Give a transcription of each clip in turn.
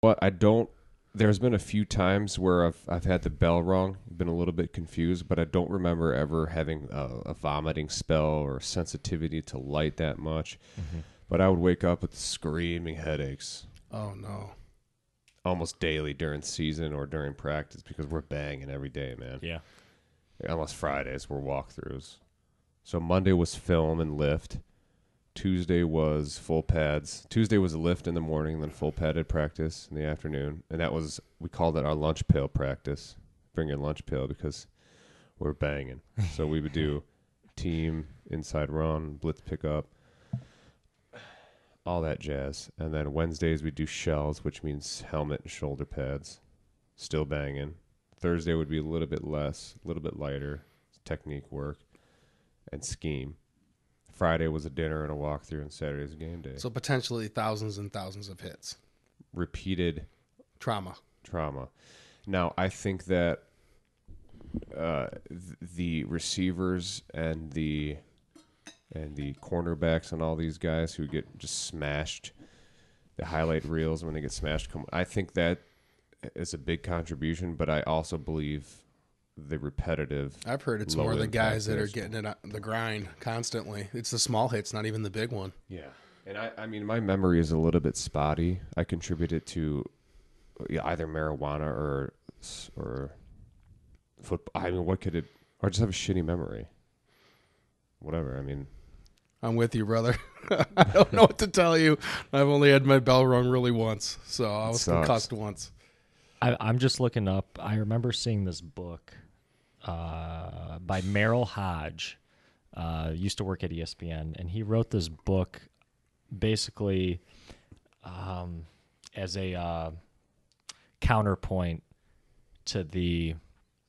What I don't. There's been a few times where I've had the bell rung, been a little bit confused, but I don't remember ever having a vomiting spell or sensitivity to light that much. Mm-hmm. But I would wake up with screaming headaches Oh, no. almost daily during season or during practice because we're banging every day, man. Yeah. Unless Fridays were walkthroughs. So Monday was film and lift. Tuesday was full pads. Tuesday was a lift in the morning, then full padded practice in the afternoon. And that was, we called it our lunch pail practice. Bring your lunch pail because we're banging. So we would do team, inside run, blitz pickup, all that jazz. And then Wednesdays we do shells, which means helmet and shoulder pads. Still banging. Thursday would be a little bit less, a little bit lighter, technique work, and scheme. Friday was a dinner and a walkthrough, and Saturday's a game day. So potentially thousands and thousands of hits. Repeated Trauma. Now, I think that the receivers and the cornerbacks and all these guys who get just smashed, the highlight reels when they get smashed, I think that is a big contribution, but I also believe the repetitive. I've heard it's more the guys that are getting it on the grind constantly. It's the small hits, not even the big one. Yeah. And I mean, my memory is a little bit spotty. I contribute it to either marijuana or football. I mean, what could it, or just have a shitty memory? Whatever. I mean, I'm with you, brother. I don't know what to tell you. I've only had my bell rung really once, so I was concussed once. I'm just looking up. I remember seeing this book by Merrill Hodge. Used to work at ESPN, and he wrote this book basically as a counterpoint to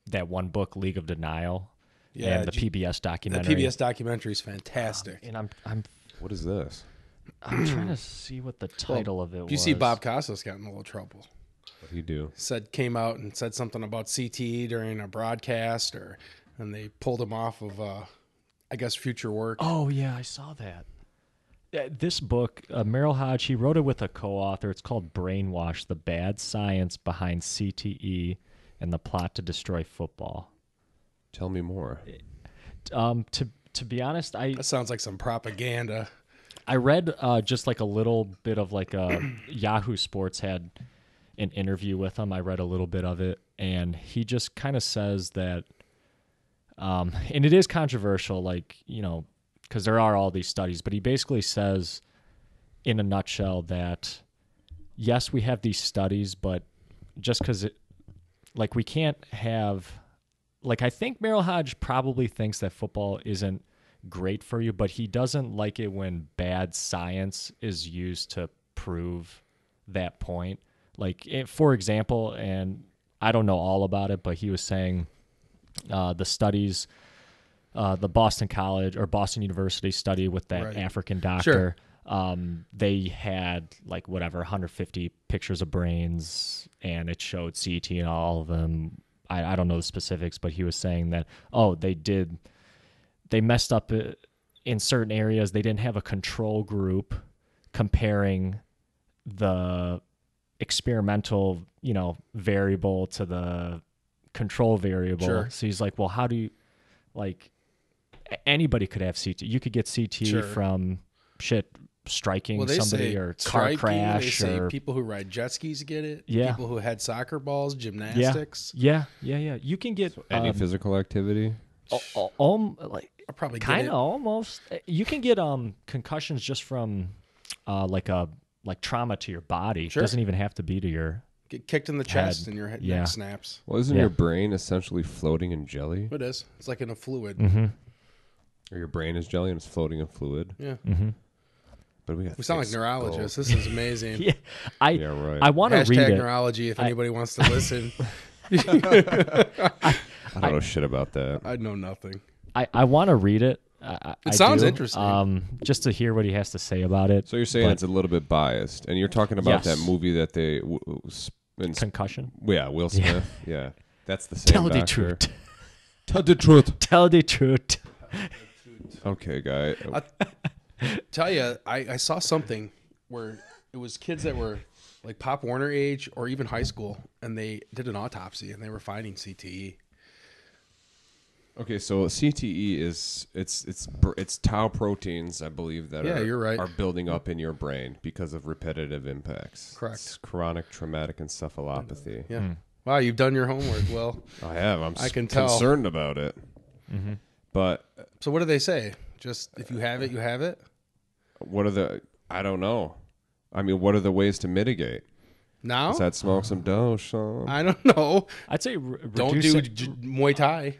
that one book, League of Denial, and the PBS documentary. The PBS documentary is fantastic. And I'm what is this? I'm trying to see what the title of it was. You see, Bob Costas got in a little trouble. What do you do? Came out and said something about CTE during a broadcast, and they pulled him off of, I guess, future work. Oh yeah, I saw that. This book, Merrill Hodge, he wrote it with a co-author. It's called Brainwash: The Bad Science Behind CTE and the Plot to Destroy Football. Tell me more. To be honest, that sounds like some propaganda. I read just like a little bit of like Yahoo Sports had an interview with him. I read a little bit of it, and he just kind of says that, and it is controversial, like, you know, because there are all these studies, but he basically says in a nutshell that, yes, we have these studies, but just because we can't have, like, I think Merrill Hodge probably thinks that football isn't great for you, but he doesn't like it when bad science is used to prove that point. Like, for example, and I don't know all about it, but he was saying the studies, the Boston College or Boston University study with that African doctor, they had like 150 pictures of brains, and it showed CT in all of them. I don't know the specifics, but he was saying that, they messed up in certain areas. They didn't have a control group comparing the experimental, variable to the control variable. Sure. So he's like, well, how do you, anybody could have CT. You could get CT from striking somebody or car crash. They say people who ride jet skis get it. Yeah. People who had soccer balls, gymnastics. Yeah. You can get any physical activity. Probably kind of almost. You can get concussions just from trauma to your body. Sure. It doesn't even have to be to your get kicked in the chest and your head neck snaps. Well, isn't your brain essentially floating in jelly? It is. It's like in a fluid. Mm-hmm. Or your brain is jelly and it's floating in fluid. Yeah. Mm-hmm. But we sound like neurologists. This is amazing. Yeah, right. I want to read it. Neurology. If anybody wants to listen. I don't know shit about that. I know nothing. I want to read it. It sounds interesting. Just to hear what he has to say about it. So you're saying it's a little bit biased, and you're talking about that movie that they Concussion. Yeah, Will Smith. Yeah, that's the same. Tell the doctor. truth. Tell the truth. Tell the truth. Okay, guy. Tell you, I saw something where it was kids that were like Pop Warner age or even high school, and they did an autopsy and they were finding CTE. Okay, so CTE is it's tau proteins, I believe, that you're right. are building up in your brain because of repetitive impacts. Correct. It's chronic traumatic encephalopathy. Yeah. Wow, you've done your homework well. I have. I can tell. Concerned about it. But So what do they say? Just if you have it, you have it? what are the? I don't know. I mean, what are the ways to mitigate? Now? Is that smoke some dough, Sean? I don't know. I'd say Don't do Muay Thai.